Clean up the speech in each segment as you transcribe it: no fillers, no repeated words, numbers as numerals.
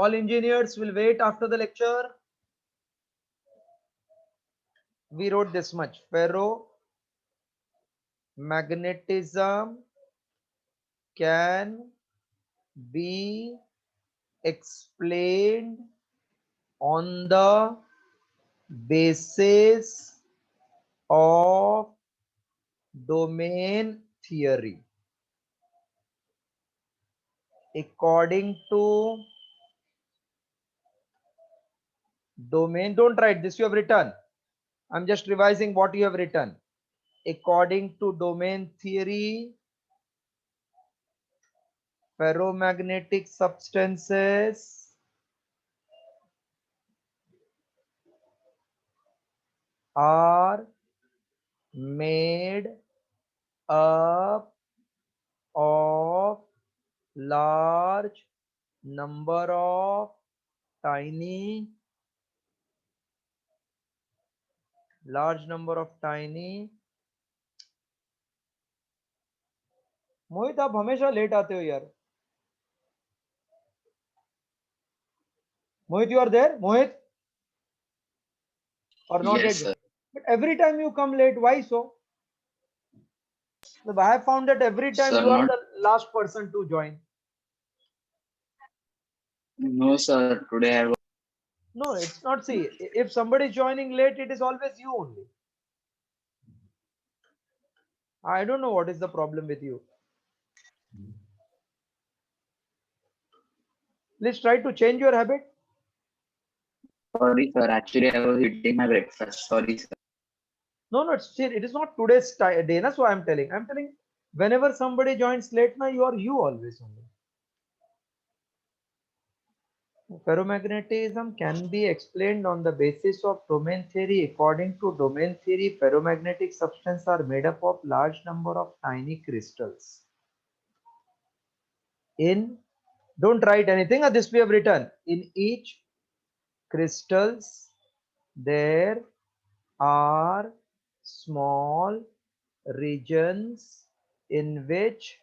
All engineers will wait after the lecture. We wrote this much: ferromagnetism can be explained on the basis of domain theory. According to domain, don't write this, you have written. I'm just revising what you have written. According to domain theory, ferromagnetic substances are made up of large number of tiny मोहित आप हमेशा late आते हो यार. Mohit, you are there? Mohit? Or not Yes, yet? sir. But every time you come late, why so? I have found that every time Sir, you are not. the last person to join. No, sir. Today I was. No, it's not. See, if somebody is joining late, it is always you only. I don't know what is the problem with you. Please try to change your habit. Sorry, sir. Actually, I was eating my breakfast. Sorry, sir. No, no, it is not today's day. That's why I'm telling. I'm telling whenever somebody joins late, now you are you always only. Ferromagnetism can be explained on the basis of domain theory. According to domain theory, ferromagnetic substances are made up of large number of tiny crystals. Don't write anything, this we have written. In each crystals, there are small regions in which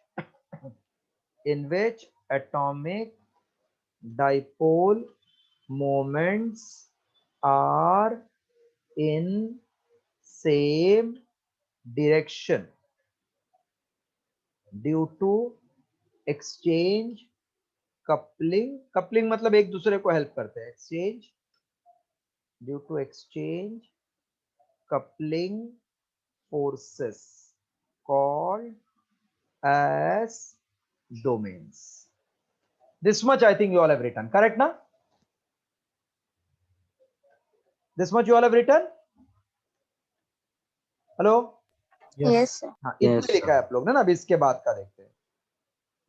atomic dipole moments are in same direction due to exchange coupling मतलब एक दूसरे को help करते हैं. Due to exchange coupling forces called as domains. This much I think you all have written, correct na? This much you all have written? Hello. Yes, sir. हाँ, इतना लिखा है आप लोग ने ना. अभी इसके बाद का देखते हैं.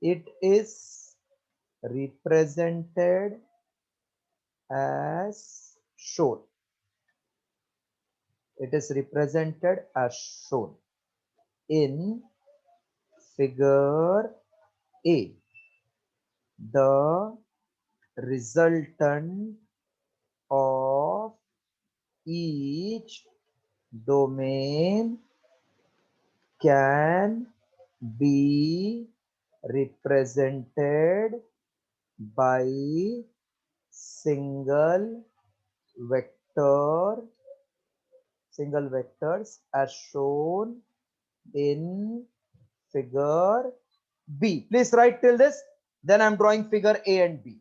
It is represented as shown. It is represented as shown in figure A. The resultant of each domain can be represented by single vectors as shown in figure B. Please write till this. Then I'm drawing figure A and B.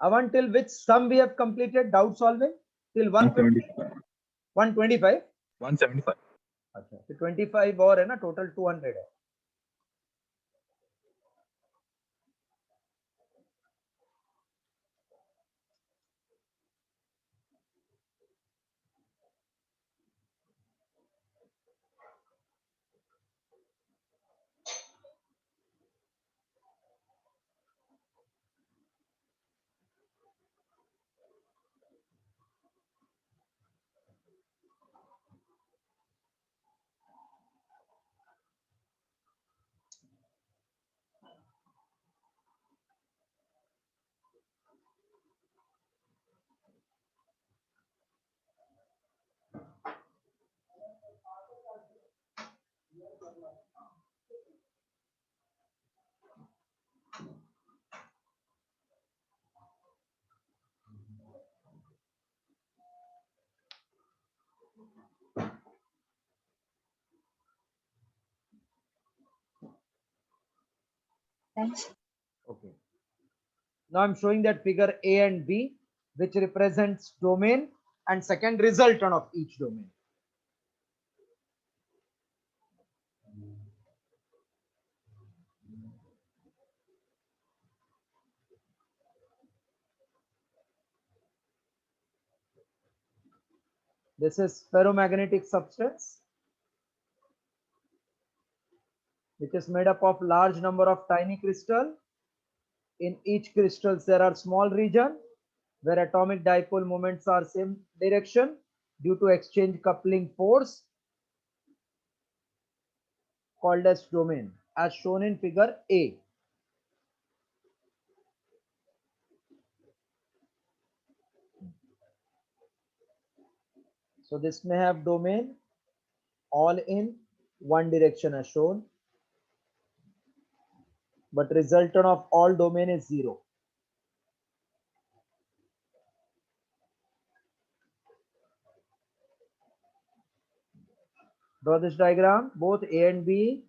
Until which sum we have completed doubt solving? Till 150? 125? 175. अच्छा, तो 25 और है ना, total 200 है. Thanks. Okay. Now I'm showing that figure A and B, which represents domain and second resultant of each domain. This is ferromagnetic substance, which is made up of large number of tiny crystal. In each crystals there are small region where atomic dipole moments are same direction due to exchange coupling force called as domain, as shown in figure A. So this may have domain all in one direction as shown, but resultant of all domain is 0. Draw this diagram, both A and B.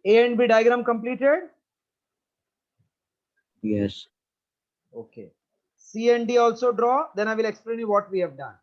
A and B diagram completed? Yes. Okay. C and D also draw, then I will explain you what we have done.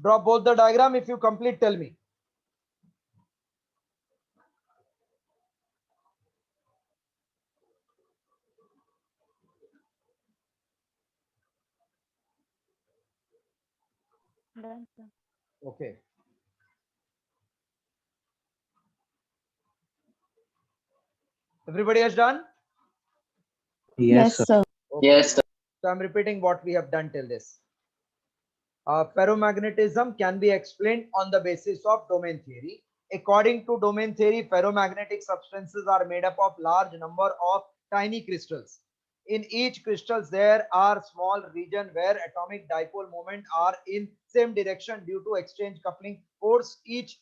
Draw both the diagram. If you complete, tell me. Done, sir. Okay. Everybody has done? Yes, sir. sir. Okay. Yes, sir. So I'm repeating what we have done till this. Ferromagnetism can be explained on the basis of domain theory. According to domain theory, ferromagnetic substances are made up of large number of tiny crystals. In each crystals there are small region where atomic dipole moment are in same direction due to exchange coupling force. Each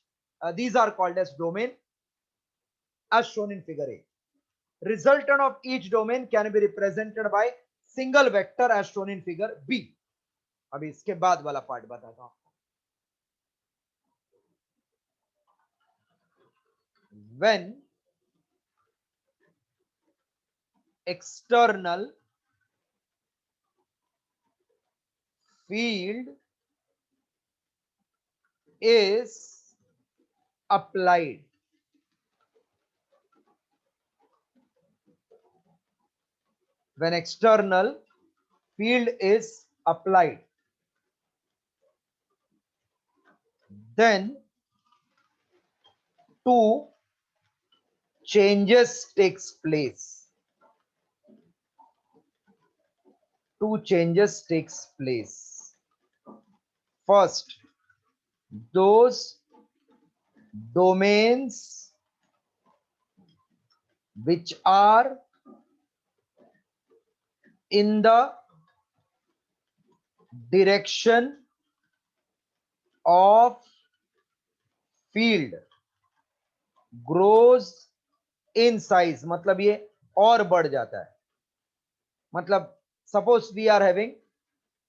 these are called as domain as shown in figure A. Resultant of each domain can be represented by single vector as shown in figure B. अभी इसके बाद वाला part बताता हूं. When external field is applied, when external field is applied, then two changes takes place. Two changes takes place. First, those domains which are in the direction of field grows in size, मतलब ये और बढ़ जाता है. मतलब suppose we are having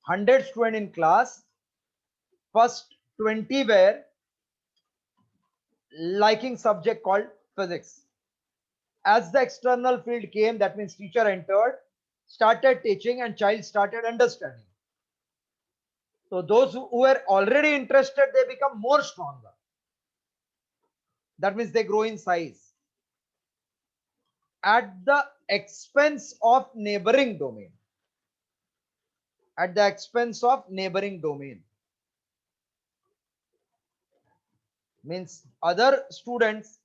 100 students in class, first 20 were liking subject called physics. As the external field came, that means teacher entered, started teaching, and child started understanding. So those who were already interested, they become more stronger. That means they grow in size at the expense of neighboring domain. At the expense of neighboring domain means other students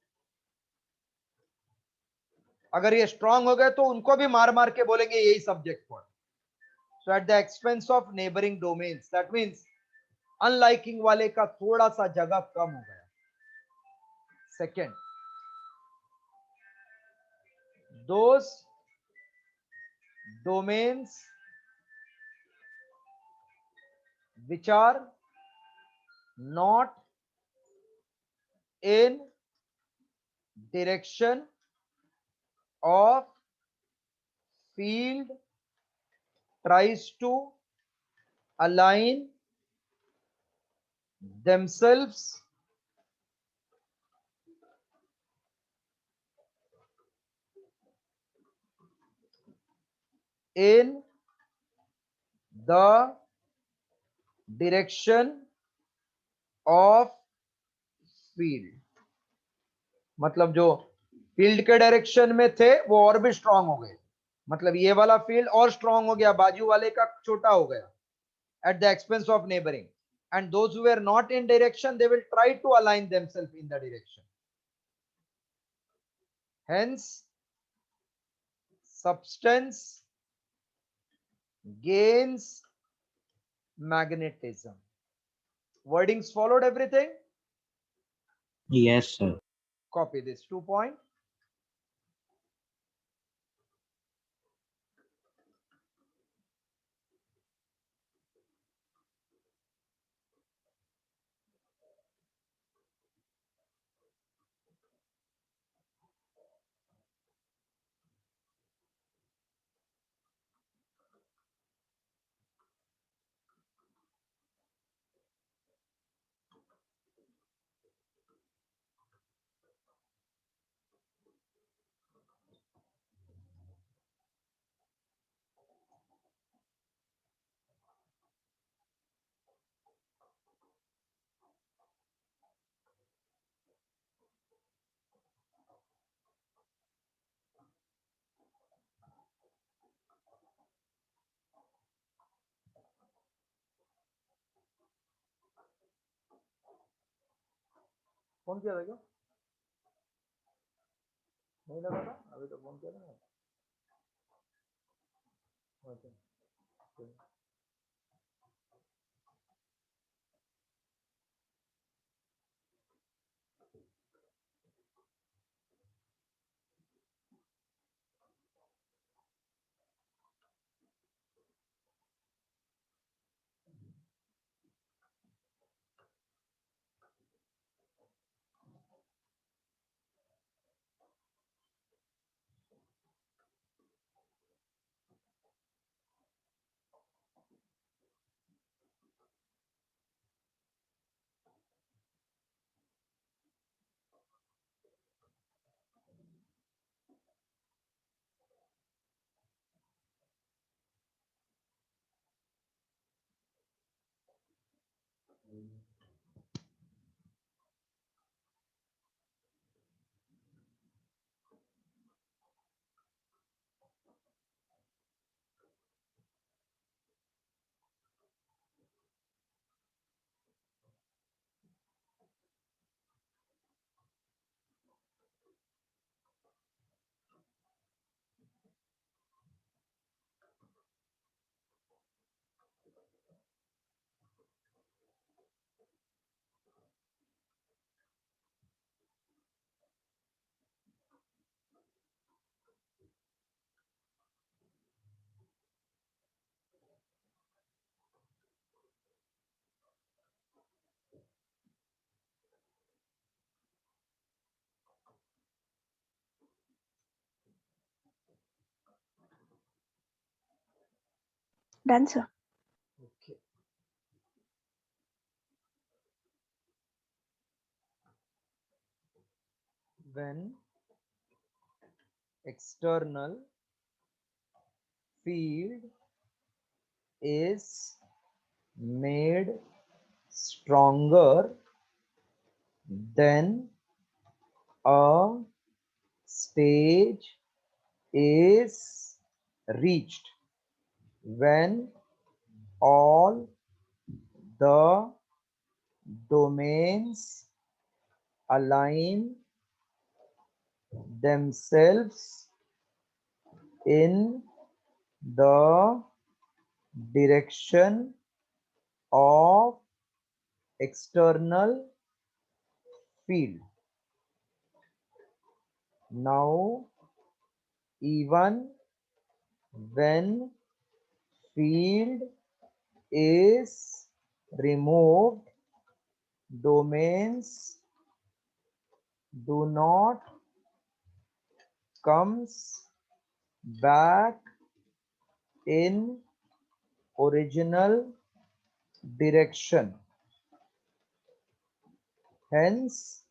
अगर ये strong हो गए तो उनको भी मार मार के बोलेंगे यही सब्जेक्ट पढ़. So at the expense of neighboring domains, that means unliking वाले का थोड़ा सा जगह कम हो गया. Second, those domains which are not in direction of field tries to align themselves in the direction of field. मतलब जो फील्ड के डायरेक्शन में थे वो और भी स्ट्रांग हो गए. मतलब ये वाला फील्ड और स्ट्रांग हो गया, बाजू वाले का छोटा हो गया. At the expense of neighboring, and those who were not in direction, they will try to align themselves in the direction. Hence, substance gains magnetism. Wordings followed everything? Yes, sir. Copy this 2 point. Phone किया था क्या? नहीं लगा था, अभी तो phone किया था. अच्छा. Done, sir. Okay. When external field is made stronger, then a stage is reached when all the domains align themselves in the direction of external field. Now, even when field is removed, domains do not comes back in original direction. Hence,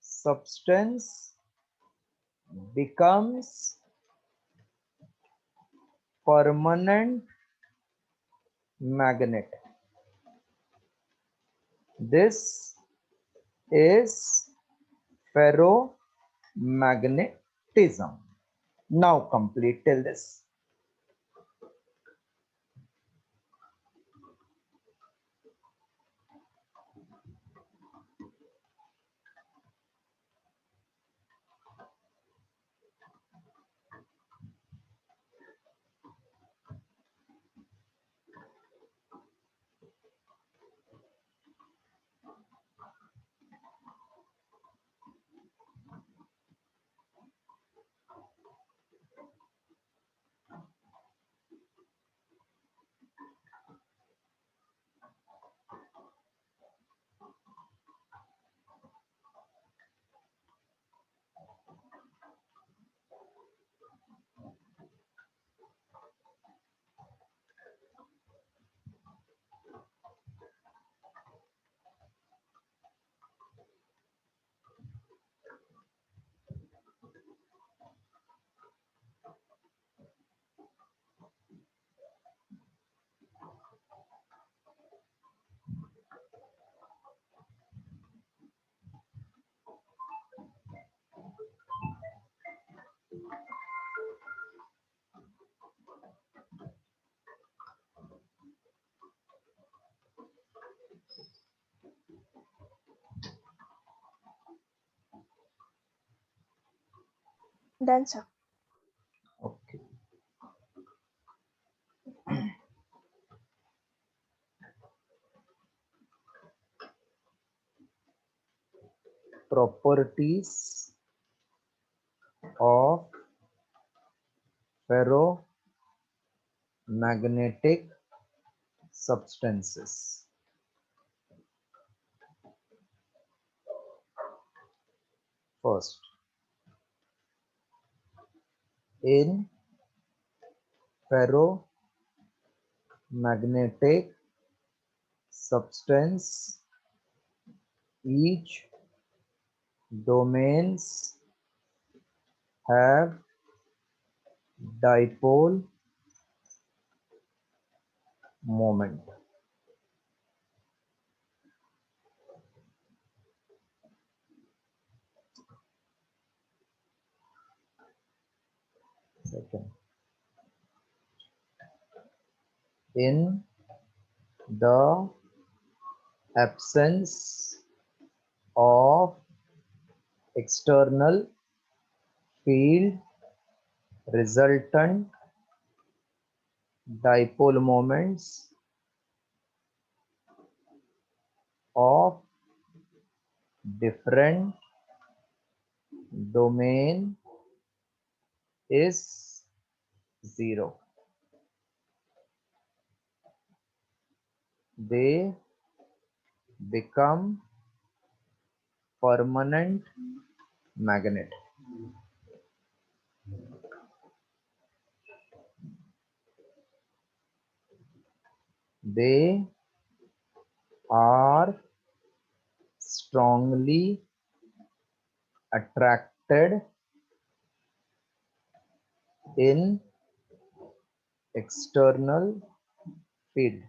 substance becomes permanent magnet. This is ferromagnetism. Now complete till this. Done, sir. Okay. Properties of ferromagnetic substances. First, in ferromagnetic substance, each domains have dipole moment. second. In the absence of external field, resultant dipole moments of different domain is 0. They become permanent magnet. They are strongly attracted in external field.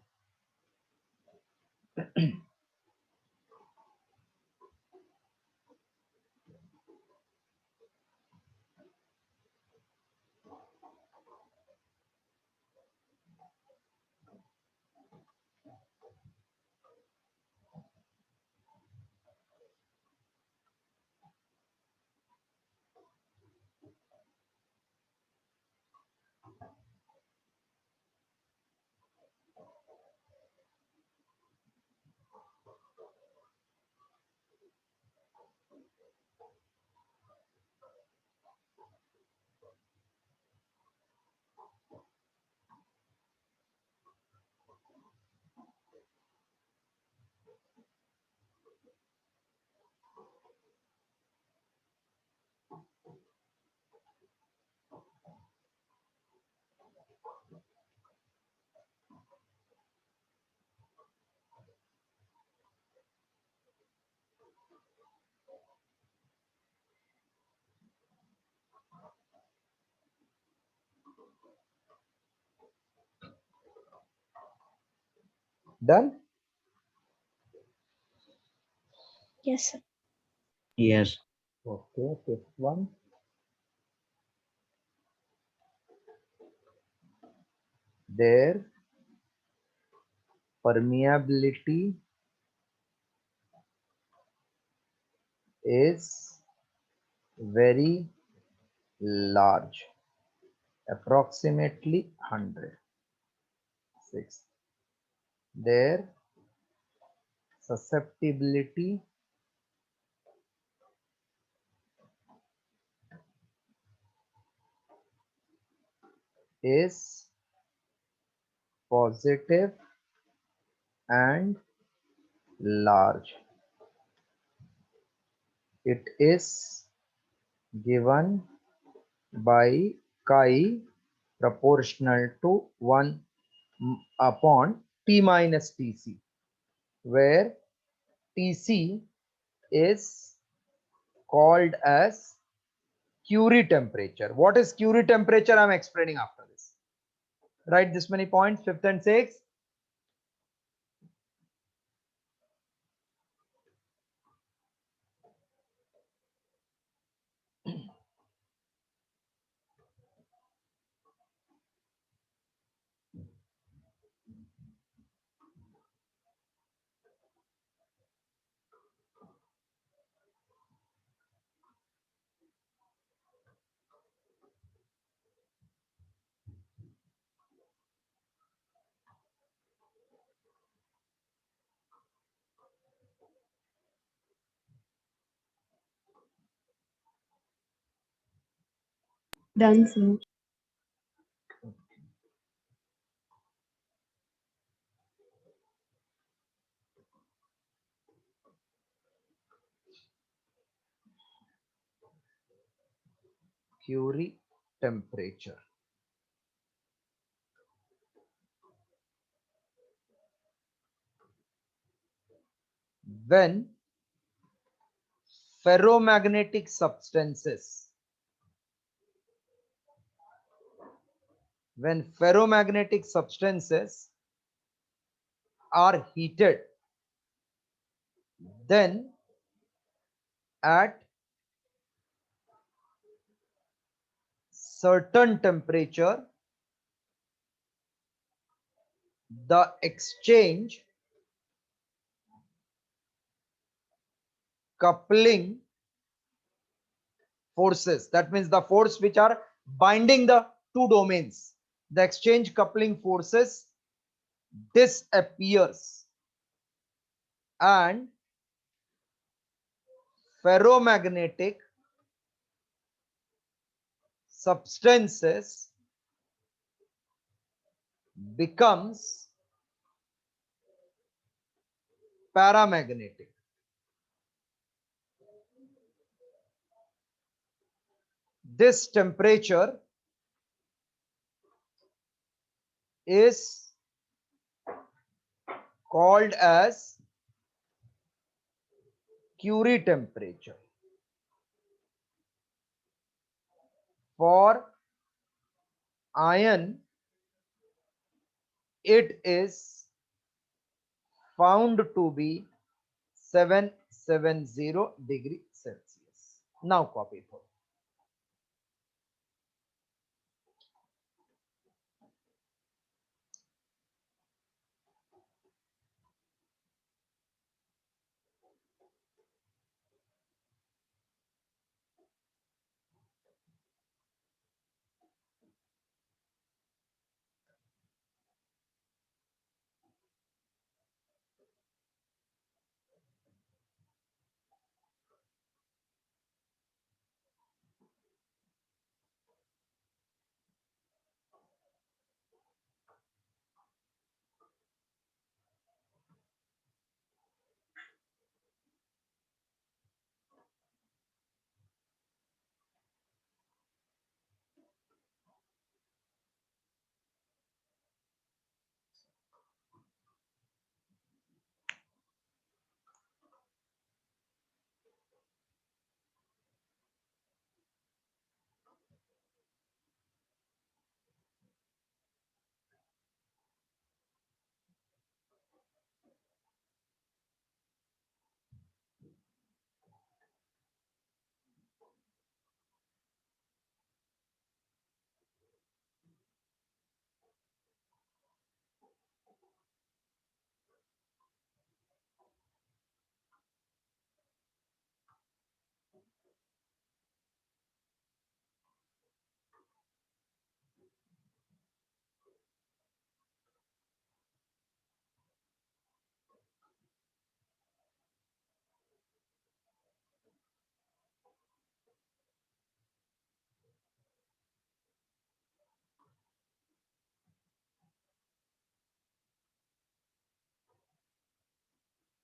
Done? Yes, sir. Yes. Okay, fifth one. Their permeability is very large, approximately 100. Sixth, their susceptibility is positive and large. It is given by chi proportional to 1 upon T minus Tc, where Tc is called as Curie temperature. What is Curie temperature? I'm explaining after this. Write this many points, fifth and sixth. Done, sir. Curie temperature. When ferromagnetic substances, are heated, then at certain temperature, the exchange coupling forces, that means the force which are binding the two domains, the exchange coupling forces disappears and ferromagnetic substances becomes paramagnetic. This temperature is called as Curie temperature. For iron, it is found to be 770 degrees Celsius. Now copy for.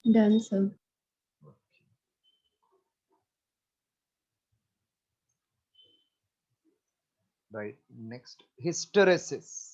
Done, sir. Right. Next, hysteresis.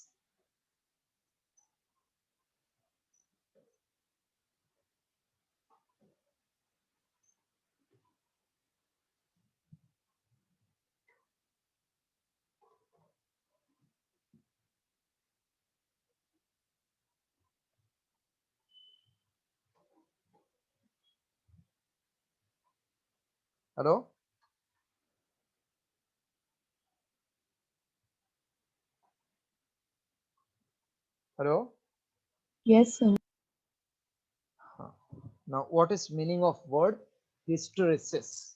Hello? Hello? Yes, sir. Now, what is meaning of word hysteresis?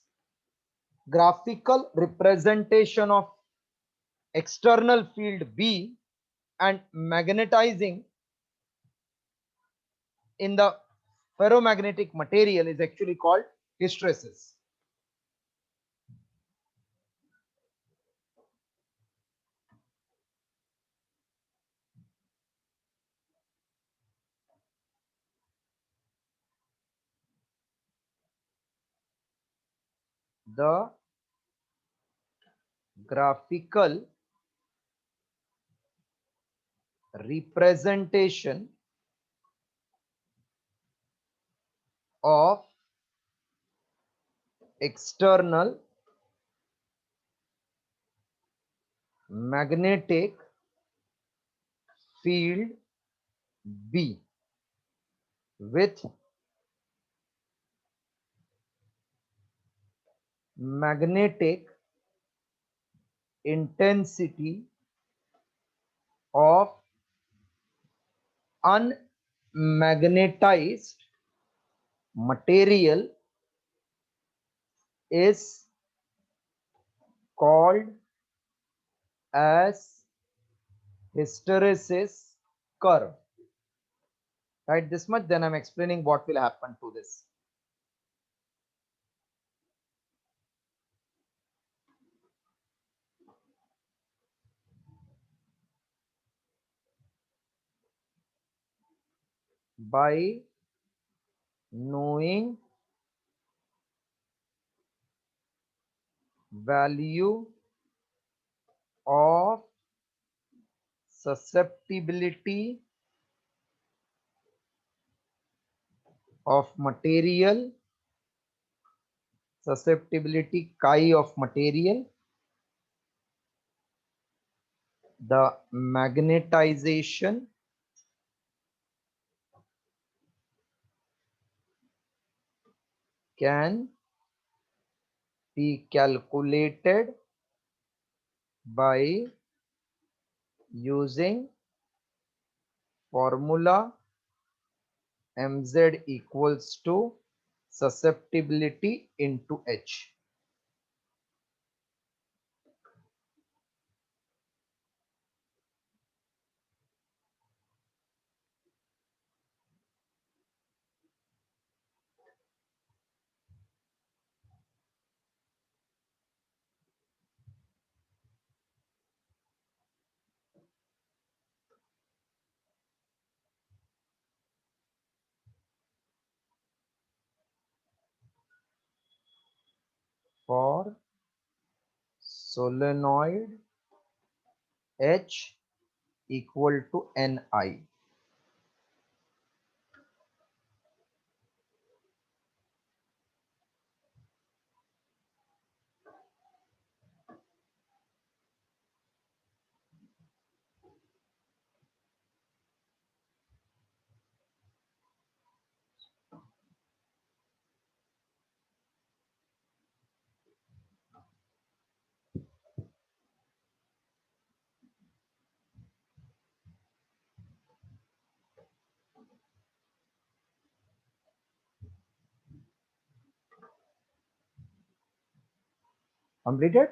Graphical representation of external field B and magnetizing in the ferromagnetic material is actually called hysteresis. The graphical representation of external magnetic field B with magnetic intensity of unmagnetized material is called as hysteresis curve. Right, this much, then I'm explaining what will happen to this. By knowing value of susceptibility of material, susceptibility chi of material, the magnetization can be calculated by using formula mz equals to susceptibility into H. For solenoid H equal to Ni. Completed?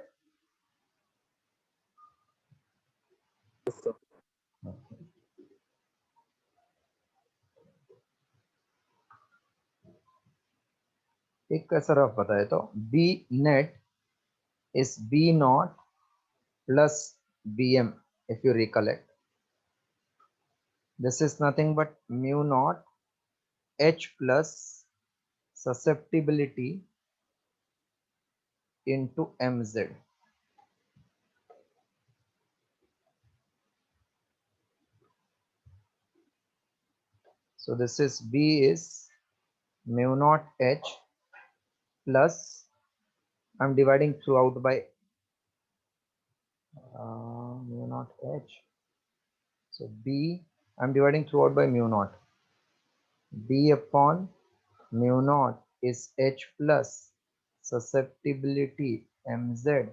एक कैसा rough बताए तो B net is B naught plus Bm, if you recollect. This is nothing but mu naught H plus susceptibility into Mz. So this is B is mu naught H plus, I'm dividing throughout by mu naught H. So B, I'm dividing throughout by mu naught. B upon mu naught is H plus susceptibility Mz.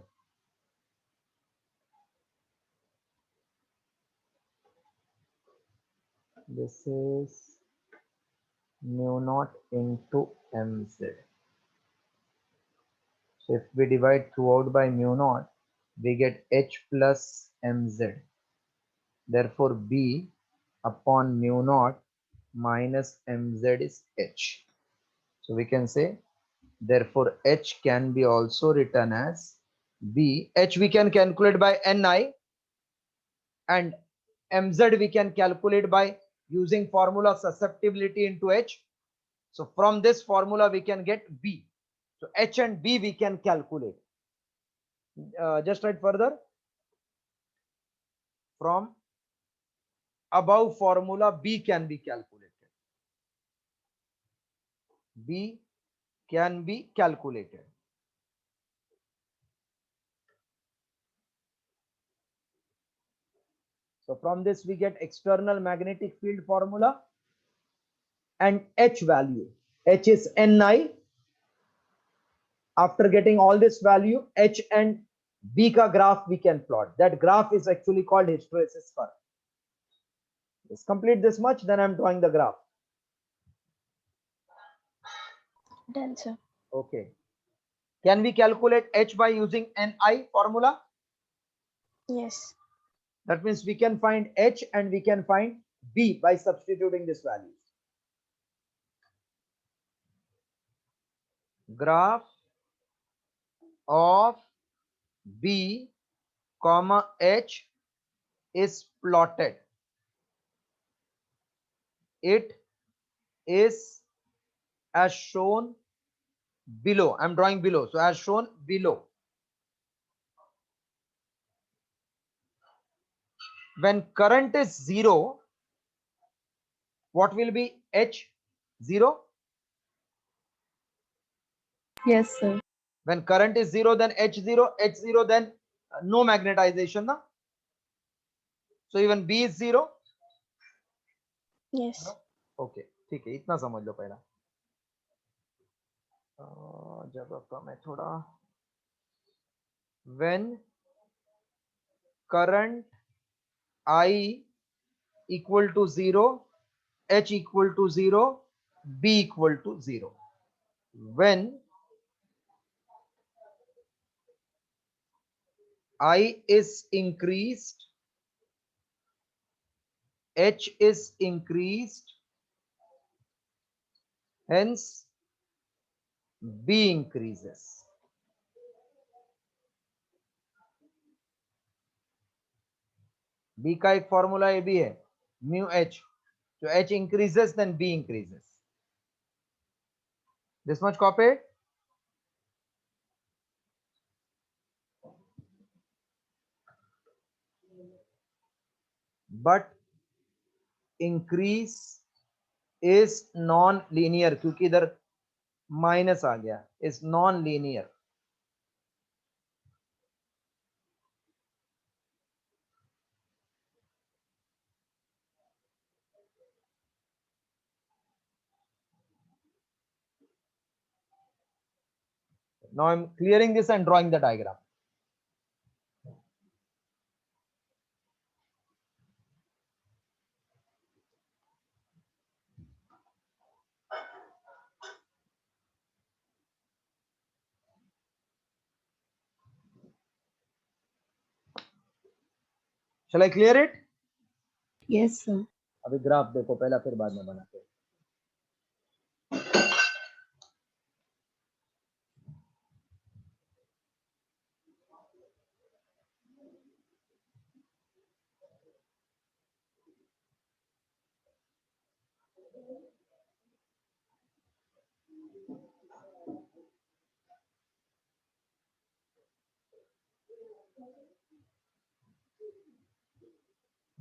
This is mu naught into Mz. So if we divide throughout by mu naught, we get H plus Mz. Therefore, B upon mu naught minus Mz is H. So we can say, therefore, H can be also written as B. H we can calculate by Ni, and Mz we can calculate by using formula susceptibility into H. So from this formula we can get B. So H and B we can calculate. Just write further. From above formula, B can be calculated. B can be calculated. So from this we get external magnetic field formula and H value. H is Ni. After getting all this value, H and B ka graph we can plot. That graph is actually called hysteresis curve. Let's complete this much, then I'm drawing the graph. Done, sir. Okay. Can we calculate H by using NI formula? Yes. That means we can find H and we can find B by substituting this value. Graph of B comma H is plotted. It is as shown below. I'm drawing below. So as shown below. When current is 0, what will be H? 0? Yes, sir. When current is 0, then H0, H0, then no magnetization. Na? So even B is 0. Yes. Okay, ठीक है, इतना समझ लो पहला. जगह कम है थोड़ा. When current I equal to 0, H equal to 0, B equal to 0. When I is increased, H is increased, hence B increases. B का एक फॉर्मूला ये भी है, mu H. So H increases, then B increases. This much copied? But increase is non-linear क्योंकि इधर minus आ गया. Is non-linear. Now I'm clearing this and drawing the diagram. Shall I clear it? Yes, sir. अभी graph देखो पहला, फिर बाद में बनाते हैं.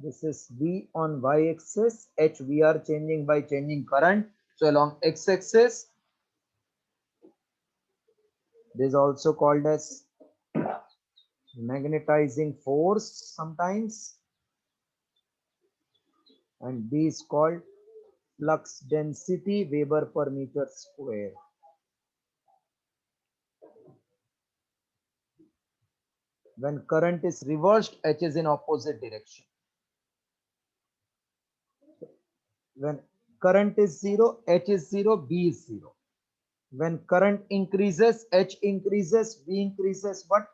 This is V on y-axis, H we are changing by changing current. So along x-axis, this is also called as magnetizing force sometimes, and B is called flux density Weber per meter square. When current is reversed, H is in opposite direction. When current is 0, H is 0, B is 0. When current increases, H increases, B increases, but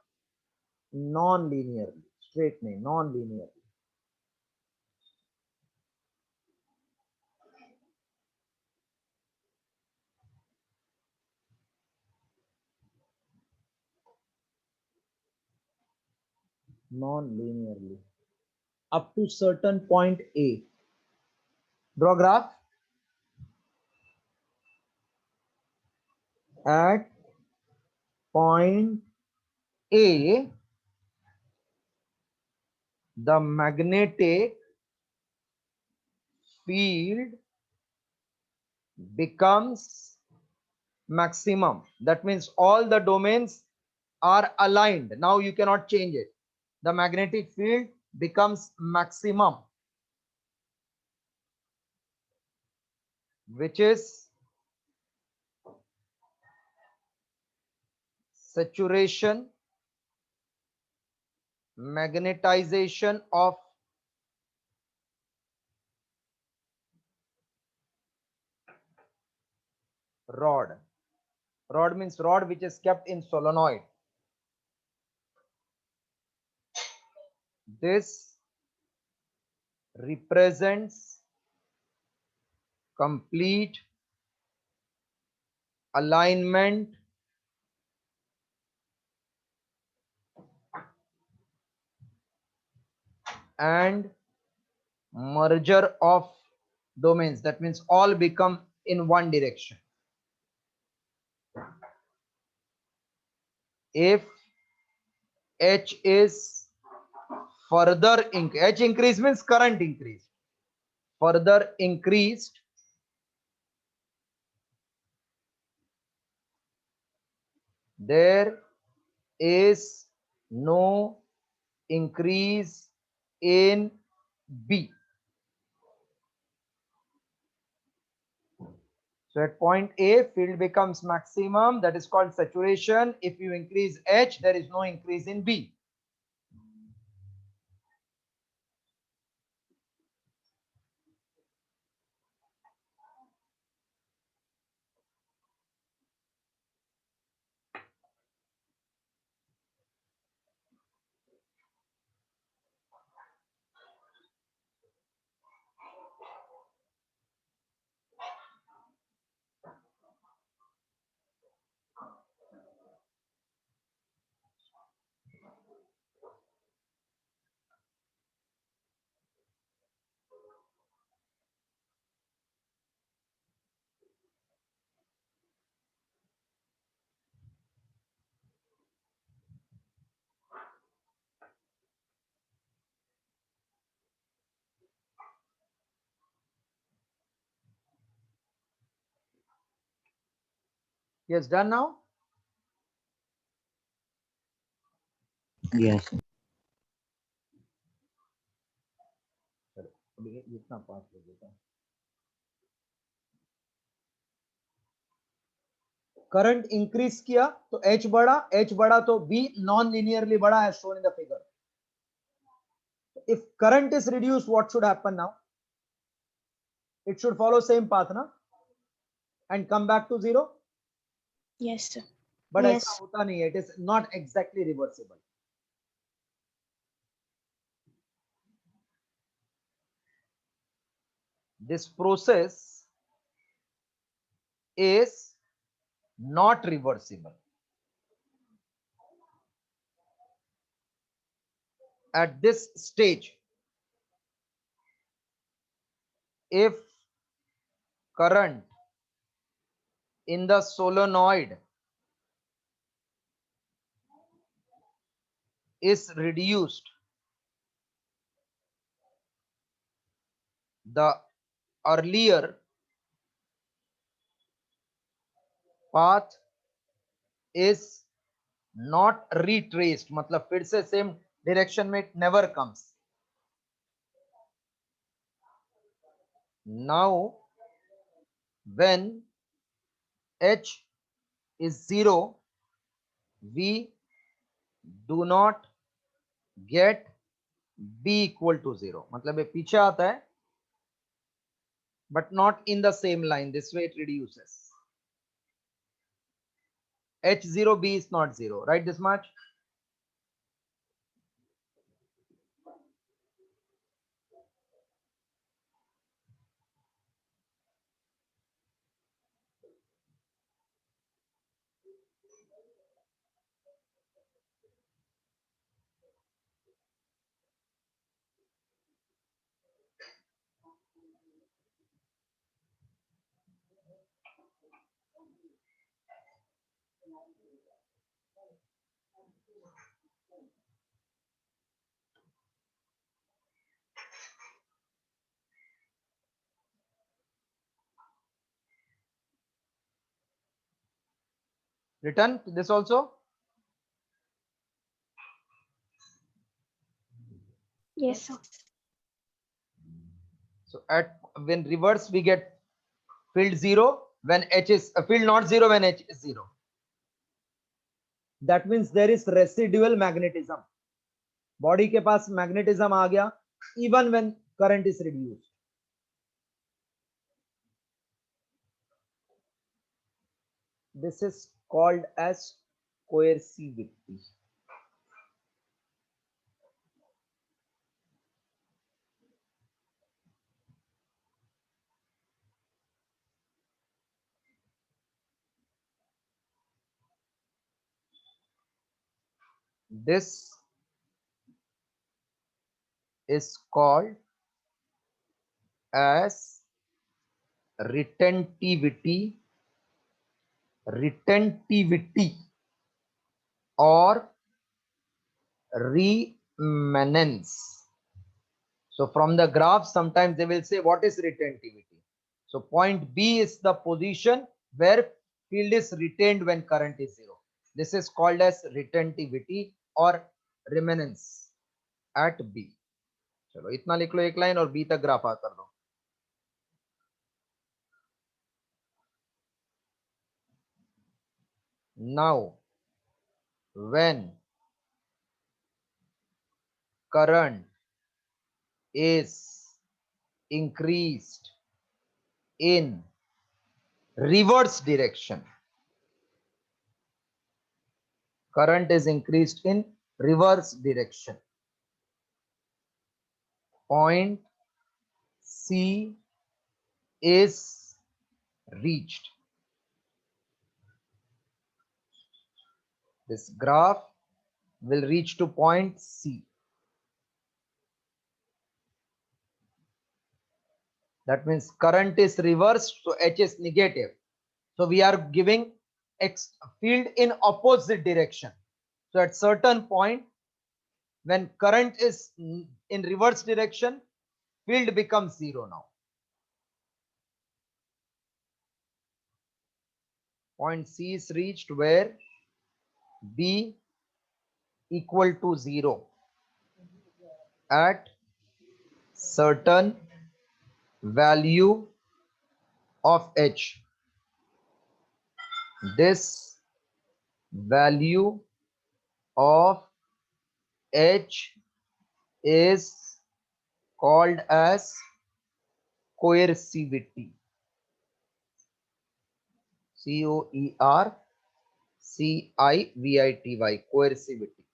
non-linearly. Straight name, non-linearly. Non-linearly. Up to certain point A. Draw graph. At point A, the magnetic field becomes maximum. That means all the domains are aligned. Now you cannot change it. The magnetic field becomes maximum, which is saturation magnetization of rod. Rod means rod which is kept in solenoid. This represents complete alignment and merger of domains. That means all become in one direction. If H is further H increase means current increase. Further increased, there is no increase in B. So at point A, field becomes maximum. That is called saturation. If you increase H, there is no increase in B. Yes, done now? Yes, sir. अभी जितना पास हो देता हूं. Current increase किया तो H बढ़ा तो B non linearly बढ़ा as shown in the figure. If current is reduced, what should happen now? It should follow same path, na? And come back to zero. Yes, sir. But Yes. ऐसा होता नहीं है. It is not exactly reversible. This process is not reversible. At this stage, if current in the solenoid is reduced, the earlier path is not retraced. मतलब फिर से same direction में it never comes. Now when H is 0, we do not get B equal to 0. मतलब ये पीछे आता है but not in the same line. This way it reduces. H0 B is not 0, right? This much. Written this also. Yes, sir. So at when reverse we get field 0 when H is field not 0 when H is 0. That means there is residual magnetism. Body के पास magnetism आ गया even when current is reduced. This is called as coercivity. This is called as retentivity or remanence. So from the graph, sometimes they will say, what is retentivity? So point B is the position where field is retained when current is zero. This is called as retentivity or remanence at B. चलो इतना लिख लो एक line और B तक graph आ कर दो. Now, when current is increased in reverse direction, current is increased in reverse direction, point C is reached. This graph will reach to point C. That means current is reversed, so H is negative. So we are giving field in opposite direction. So at certain point, when current is in reverse direction, field becomes zero now. Point C is reached where B equal to 0 at certain value of H. This value of H is called as coercivity. C-O-E-R-C-I-V-I-T-Y, coercivity.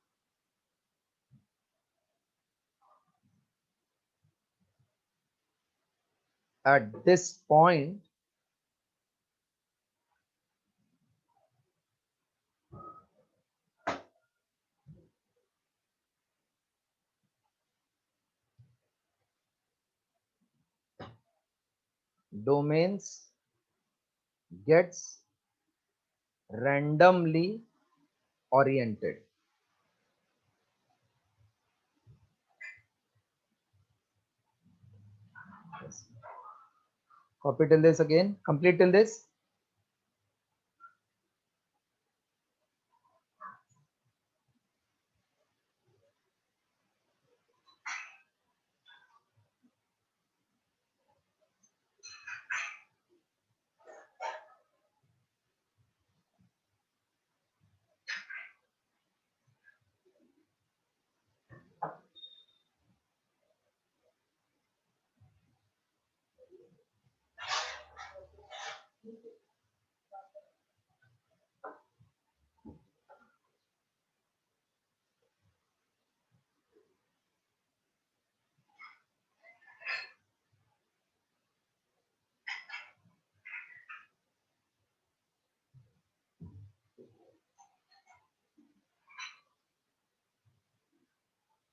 At this point, domains gets randomly oriented. Copy till this again, complete till this.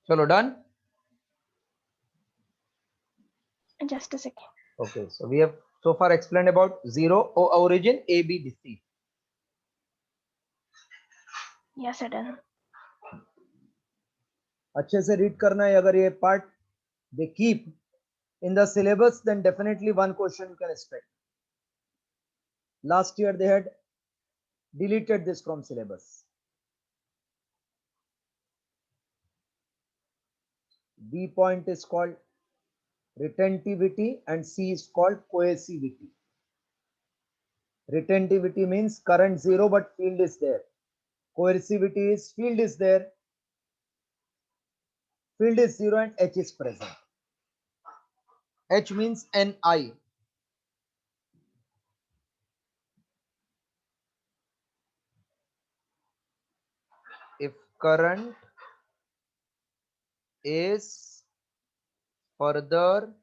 Chalo, done? Just a second. Okay, so we have so far explained about zero O origin, A, B, D, C. Yes, sir, done. अच्छे से read करना है. अगर ये part they keep in the syllabus, then definitely one question you can expect. Last year they had deleted this from syllabus. B point is called retentivity and C is called coercivity. Retentivity means current zero but field is there. Coercivity is field is there field is 0 and H is present. H means Ni. If current is further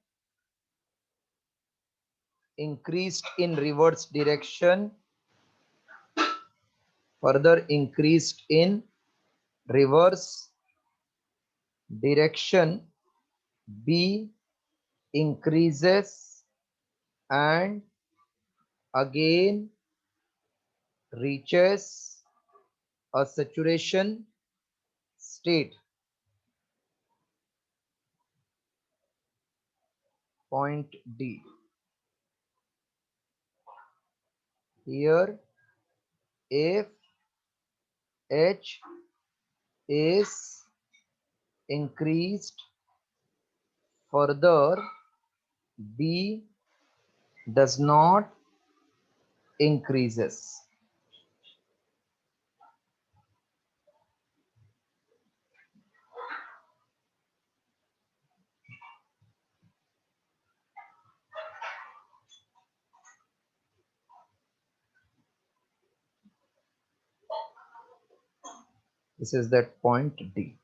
increased in reverse direction, B increases and again reaches a saturation state. Point D. Here, if H is increased further, B does not increases. This is that point D.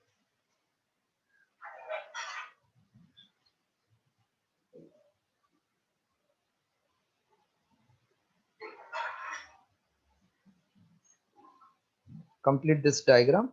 Complete this diagram.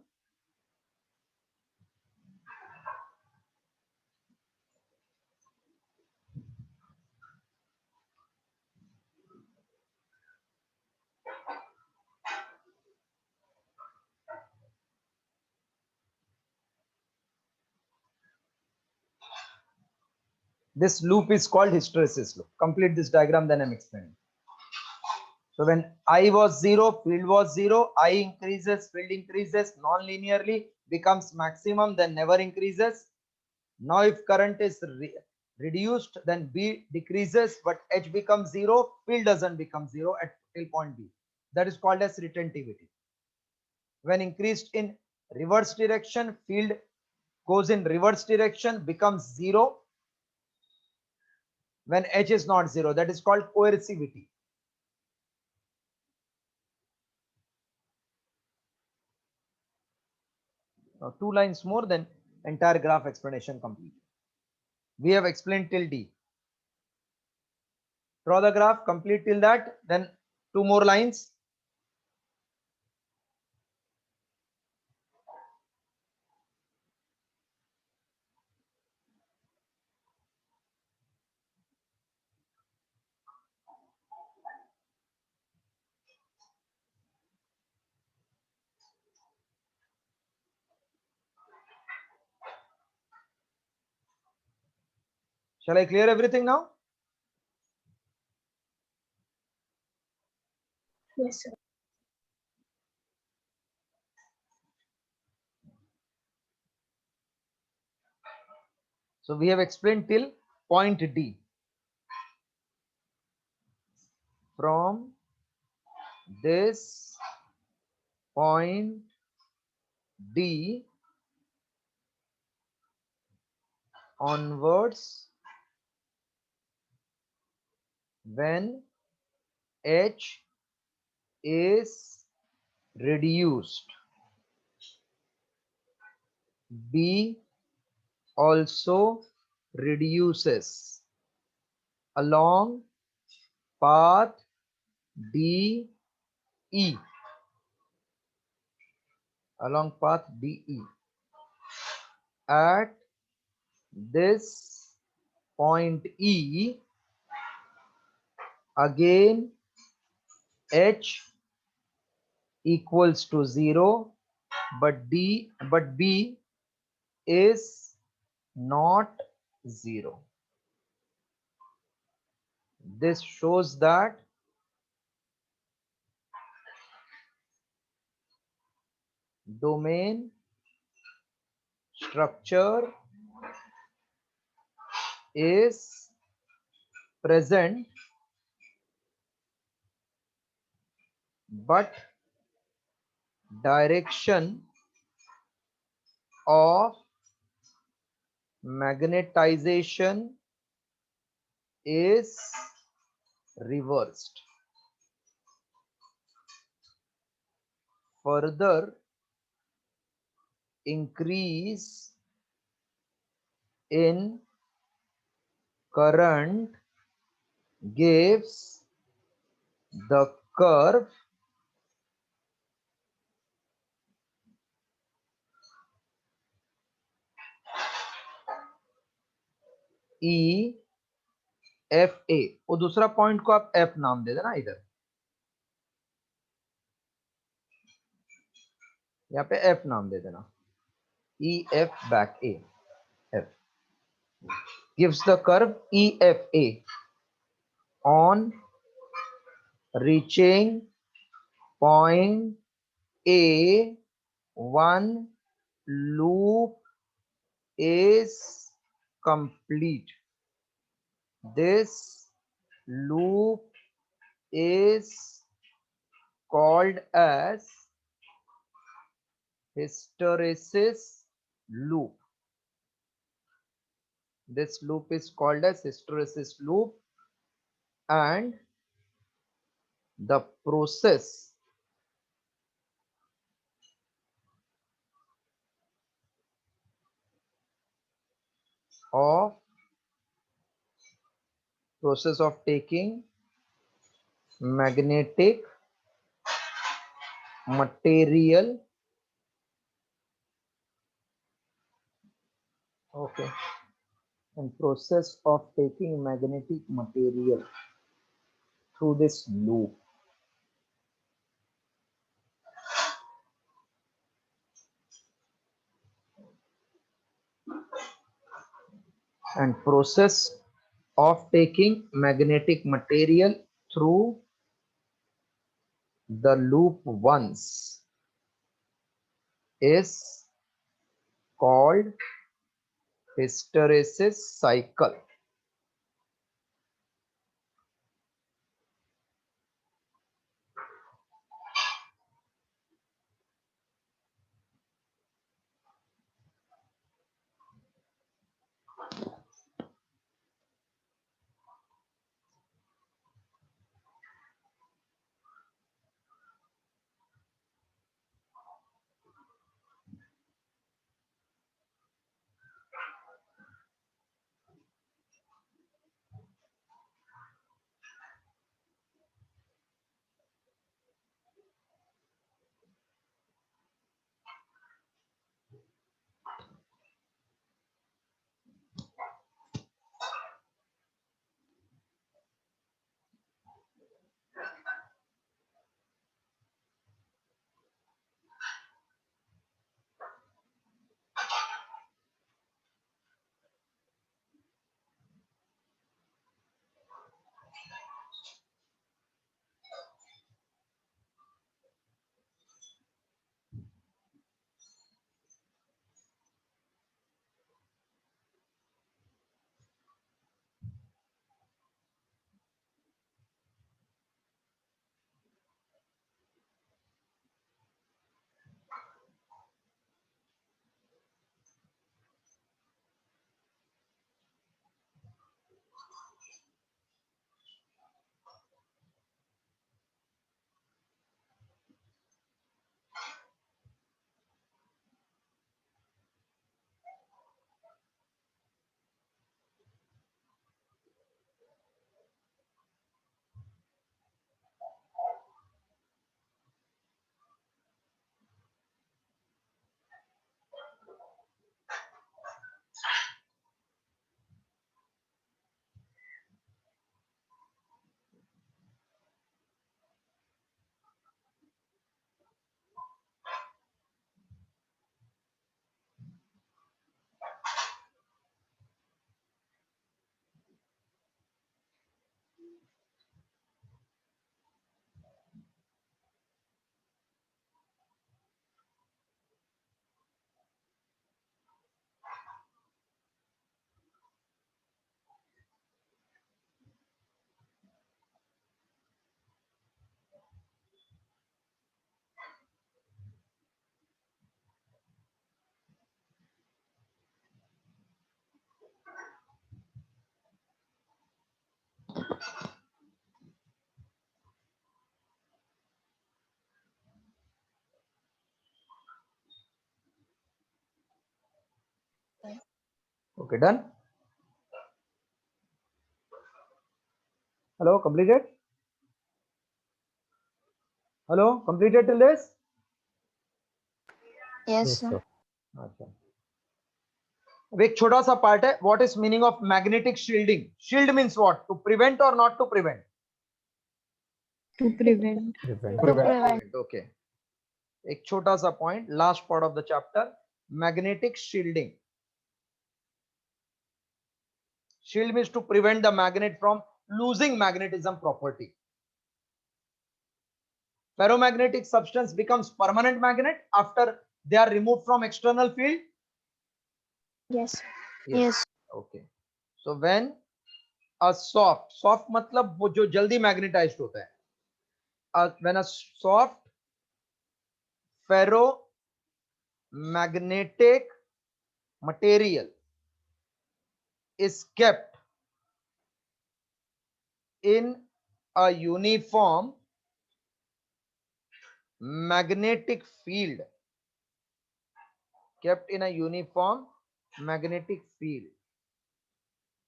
This loop is called hysteresis loop. Complete this diagram, then I'm explaining. So when I was 0, field was 0, I increases, field increases non-linearly, becomes maximum, then never increases. Now if current is reduced, then B decreases, but H becomes 0, field doesn't become 0 at till point B. That is called as retentivity. When increased in reverse direction, field goes in reverse direction, becomes 0. When H is not 0, that is called coercivity. Now 2 lines more, then entire graph explanation complete. We have explained till D. Draw the graph, complete till that, then 2 more lines. Shall I clear everything now? Yes, sir. So we have explained till point D. From this point D onwards, when H is reduced, B also reduces along path DE. Along path DE. At this point E, again H equals to 0, but B is not 0. This shows that domain structure is present, but direction of magnetization is reversed. Further increase in current gives the curve E F A, वो दूसरा point को आप F नाम दे देना इधर, यहाँ पे F नाम दे देना, E F back A, F gives the curve EFA on reaching point A, one loop is complete. This loop is called as hysteresis loop. This loop is called as hysteresis loop, and the process of taking magnetic material, okay, and process of taking magnetic material through this loop and process of taking magnetic material through the loop once is called hysteresis cycle. Okay, done. Hello, completed? Hello, completed till this? Yes, Yes, sir. sir. अच्छा, अब एक छोटा सा part है. What is meaning of magnetic shielding? Shield means what? To prevent or not to prevent? To prevent. Prevent. prevent. Okay. एक छोटा सा point, last part of the chapter, magnetic shielding. Shield means to prevent the magnet from losing magnetism property. Ferromagnetic substance becomes permanent magnet after they are removed from external field. Yes. Yes. Okay. So when a soft मतलब वो जो जल्दी magnetized होता है. When a soft ferromagnetic material is kept in a uniform magnetic field,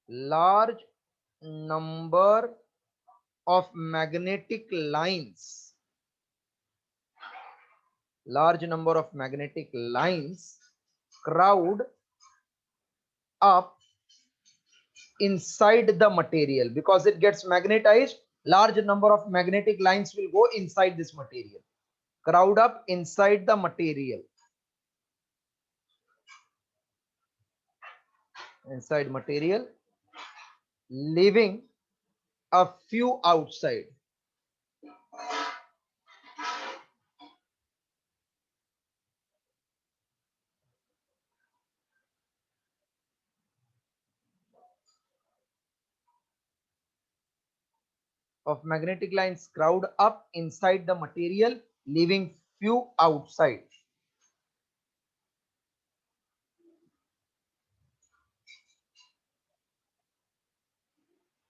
large number of magnetic lines crowd up inside the material. Because it gets magnetized, large number of magnetic lines will go inside this material, crowd up inside the material, leaving a few outside. Of magnetic lines crowd up inside the material, leaving few outside.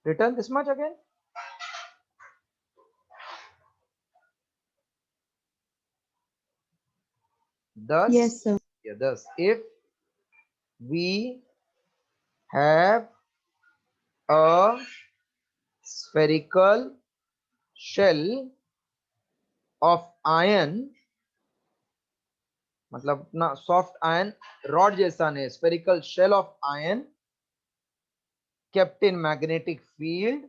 Return this much again. Thus, Yes, sir. yeah, thus, if we have a spherical shell of iron, मतलब ना soft iron rod जैसा नहीं, spherical shell of iron kept in magnetic field,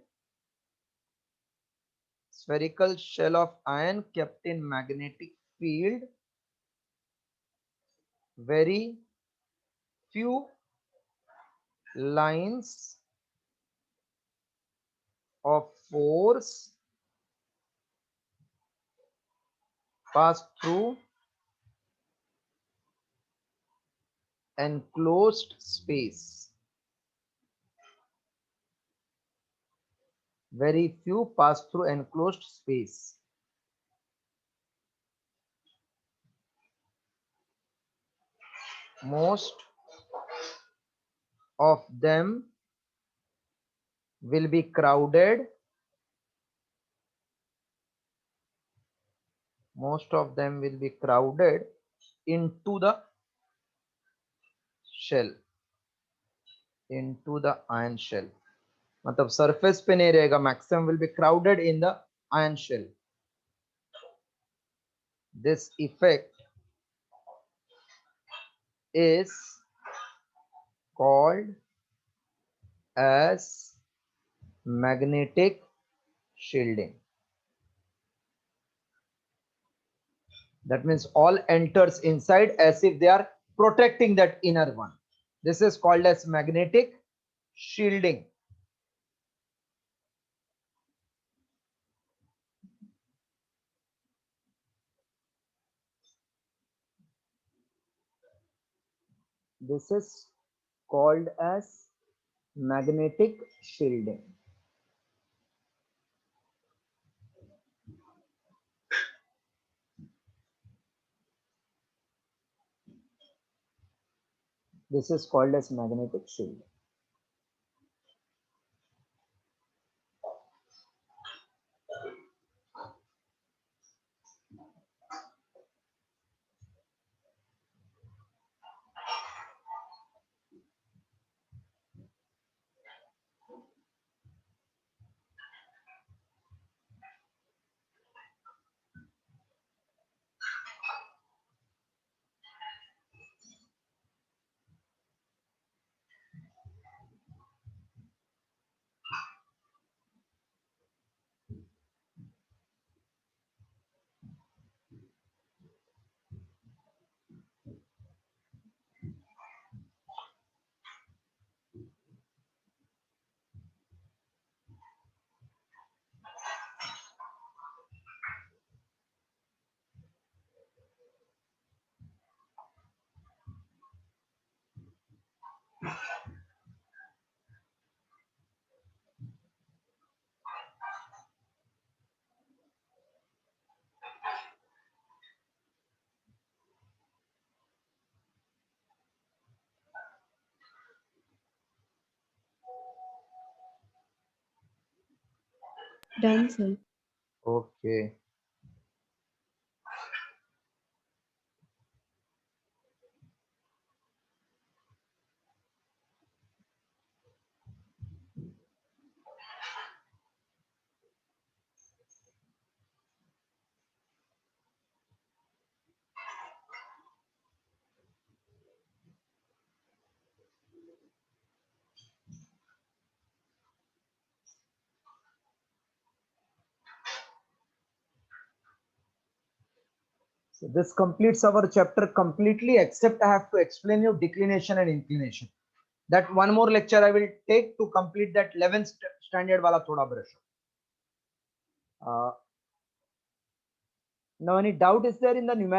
spherical shell of iron kept in magnetic field, very few lines of force pass through enclosed space. Very few pass through enclosed space. Most of them will be crowded. Most of them will be crowded into the shell, into the iron shell. मतलब surface पे नहीं रहेगा, maximum will be crowded in the iron shell. This effect is called as magnetic shielding. That means all enters inside as if they are protecting that inner one. This is called as magnetic shielding. This is called as magnetic shielding. This is called as magnetic shielding. Done, sir. Okay. So this completes our chapter completely, except I have to explain you declination and inclination. That one more lecture I will take to complete that 11th standard wala thoda brush. Now any doubt is there in the numerical